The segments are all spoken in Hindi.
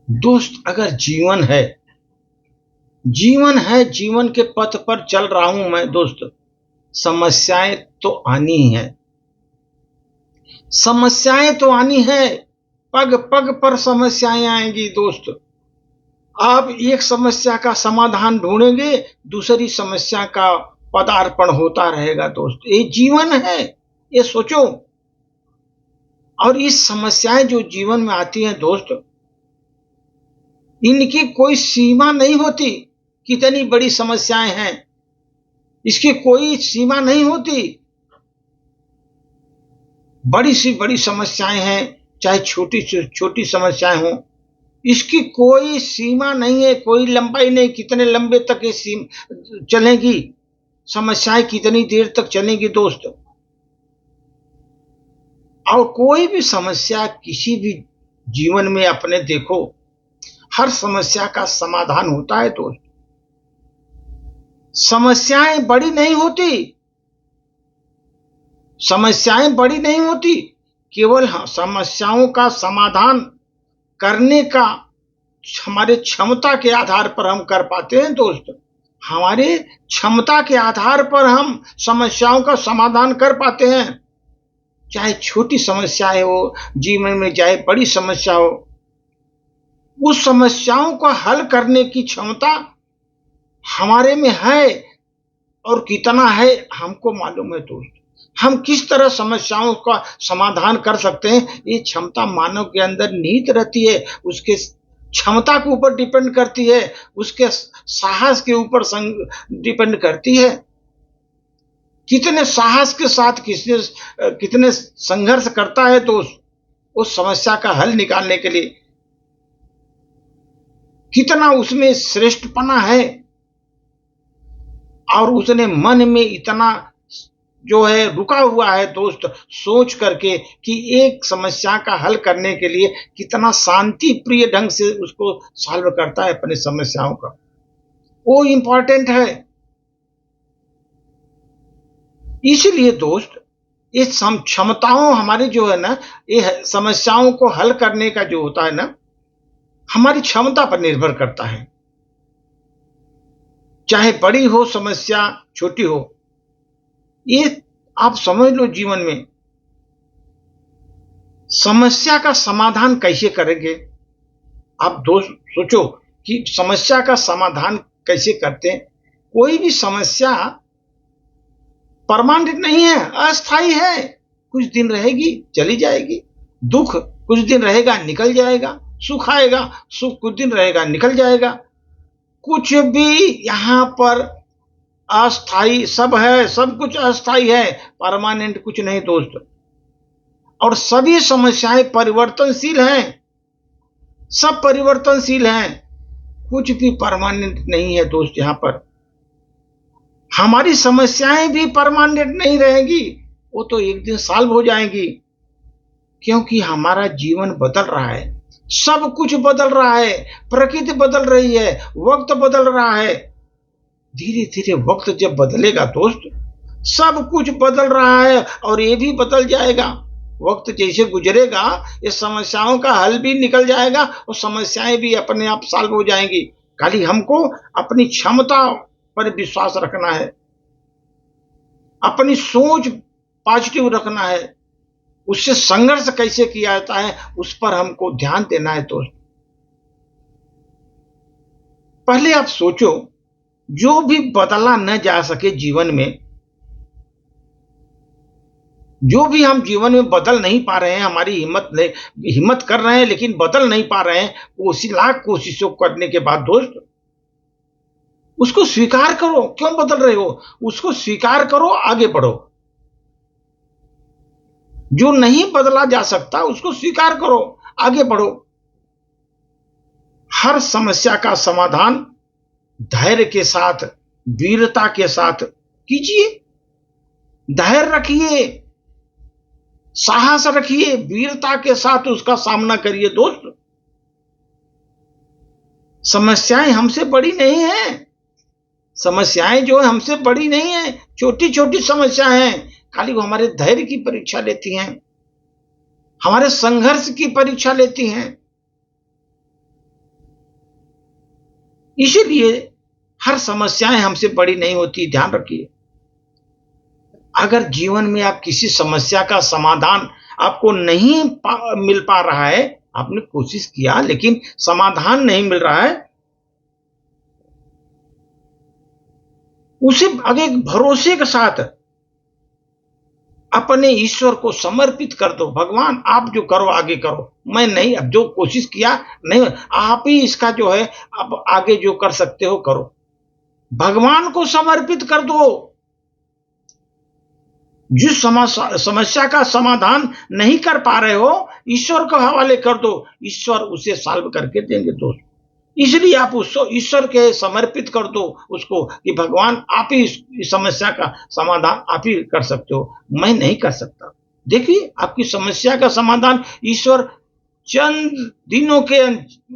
दोस्त, अगर जीवन है, जीवन के पथ पर चल रहा हूं मैं दोस्त, समस्याएं तो आनी ही है। समस्याएं तो आनी है, पग पग पर समस्याएं आएंगी दोस्त। आप एक समस्या का समाधान ढूंढेंगे, दूसरी समस्या का पदार्पण होता रहेगा दोस्त। ये जीवन है, ये सोचो। और इस समस्याएं जो जीवन में आती हैं दोस्त, इनकी कोई सीमा नहीं होती। कितनी बड़ी समस्याएं हैं, इसकी कोई सीमा नहीं होती। बड़ी सी बड़ी समस्याएं हैं, चाहे छोटी से छोटी समस्याएं हों, इसकी कोई सीमा नहीं है, कोई लंबाई नहीं। कितने लंबे तक ये चलेगी समस्याएं, कितनी देर तक चलेंगी दोस्त। और कोई भी समस्या किसी भी जीवन में अपने देखो, हर समस्या का समाधान होता है दोस्त। समस्याएं बड़ी नहीं होती, समस्याएं बड़ी नहीं होती। केवल समस्याओं का समाधान करने का हमारे क्षमता के आधार पर हम कर पाते हैं दोस्त। हमारे क्षमता के आधार पर हम समस्याओं का समाधान कर पाते हैं। चाहे छोटी समस्याएं हो जीवन में, चाहे बड़ी समस्या हो, उस समस्याओं को हल करने की क्षमता हमारे में है। और कितना है हमको मालूम है दोस्त। हम किस तरह समस्याओं का समाधान कर सकते हैं, ये क्षमता मानव के अंदर निहित रहती है। उसके क्षमता के ऊपर डिपेंड करती है, उसके साहस के ऊपर डिपेंड करती है। कितने साहस के साथ कितने संघर्ष करता है तो उस समस्या का हल निकालने के लिए, कितना उसमें श्रेष्ठपना है। और उसने मन में इतना जो है रुका हुआ है दोस्त, सोच करके कि एक समस्या का हल करने के लिए कितना शांति प्रिय ढंग से उसको सॉल्व करता है अपनी समस्याओं का, वो इंपॉर्टेंट है। इसलिए दोस्त, ये क्षमताओं हमारी जो है ना, ये समस्याओं को हल करने का जो होता है ना, हमारी क्षमता पर निर्भर करता है। चाहे बड़ी हो समस्या, छोटी हो, ये आप समझ लो। जीवन में समस्या का समाधान कैसे करेंगे, आप दोस्त सोचो कि समस्या का समाधान कैसे करते हैं। कोई भी समस्या परमानेंट नहीं है, अस्थाई है। कुछ दिन रहेगी, चली जाएगी। दुख कुछ दिन रहेगा, निकल जाएगा। सुख आएगा, सुख कुछ दिन रहेगा, निकल जाएगा। कुछ भी यहाँ पर अस्थाई सब है, सब कुछ अस्थाई है, परमानेंट कुछ नहीं दोस्त। और सभी समस्याएं परिवर्तनशील हैं, सब परिवर्तनशील हैं, कुछ भी परमानेंट नहीं है दोस्त। यहाँ पर हमारी समस्याएं भी परमानेंट नहीं रहेगी, वो तो एक दिन सॉल्व हो जाएंगी। क्योंकि हमारा जीवन बदल रहा है, सब कुछ बदल रहा है, प्रकृति बदल रही है, वक्त बदल रहा है। धीरे धीरे वक्त जब बदलेगा दोस्त, सब कुछ बदल रहा है और ये भी बदल जाएगा। वक्त जैसे गुजरेगा, ये समस्याओं का हल भी निकल जाएगा और समस्याएं भी अपने आप सॉल्व हो जाएंगी। खाली हमको अपनी क्षमता पर विश्वास रखना है, अपनी सोच पॉजिटिव रखना है। उससे संघर्ष कैसे किया जाता है, उस पर हमको ध्यान देना है दोस्त। पहले आप सोचो, जो भी बदला न जा सके जीवन में, जो भी हम जीवन में बदल नहीं पा रहे हैं, हमारी हिम्मत कर रहे हैं लेकिन बदल नहीं पा रहे हैं, लाख कोशिशों करने के बाद दोस्त, उसको स्वीकार करो। क्यों बदल रहे हो, उसको स्वीकार करो, आगे बढ़ो। जो नहीं बदला जा सकता उसको स्वीकार करो, आगे बढ़ो। हर समस्या का समाधान धैर्य के साथ, वीरता के साथ कीजिए। धैर्य रखिए, साहस रखिए, वीरता के साथ उसका सामना करिए दोस्त। समस्याएं हमसे बड़ी नहीं है, समस्याएं जो हमसे बड़ी नहीं है, छोटी छोटी समस्याएं हैं। खाली वो हमारे धैर्य की परीक्षा लेती हैं, हमारे संघर्ष की परीक्षा लेती हैं। इसीलिए हर समस्याएं हमसे बड़ी नहीं होती, ध्यान रखिए। अगर जीवन में आप किसी समस्या का समाधान आपको नहीं मिल पा रहा है, आपने कोशिश किया लेकिन समाधान नहीं मिल रहा है, उसे आगे भरोसे के साथ अपने ईश्वर को समर्पित कर दो। भगवान आप जो करो आगे करो, मैं नहीं, अब जो कोशिश किया नहीं, आप ही इसका जो है अब आगे जो कर सकते हो करो। भगवान को समर्पित कर दो। जिस समस्या का समाधान नहीं कर पा रहे हो, ईश्वर को हवाले कर दो, ईश्वर उसे सॉल्व करके देंगे दोस्त। इसलिए आप उसको ईश्वर के समर्पित कर दो उसको कि भगवान आप ही इस समस्या का समाधान आप ही कर सकते हो, मैं नहीं कर सकता। देखिए आपकी समस्या का समाधान ईश्वर चंद दिनों के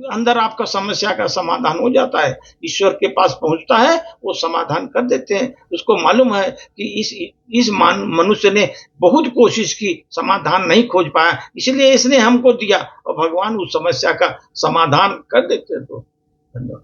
अंदर आपका समस्या का समाधान हो जाता है। ईश्वर के पास पहुंचता है, वो समाधान कर देते हैं। उसको मालूम है कि इस मनुष्य ने बहुत कोशिश की, समाधान नहीं खोज पाया, इसलिए इसने हमको दिया, और भगवान उस समस्या का समाधान कर देते हैं। तो धन्यवाद।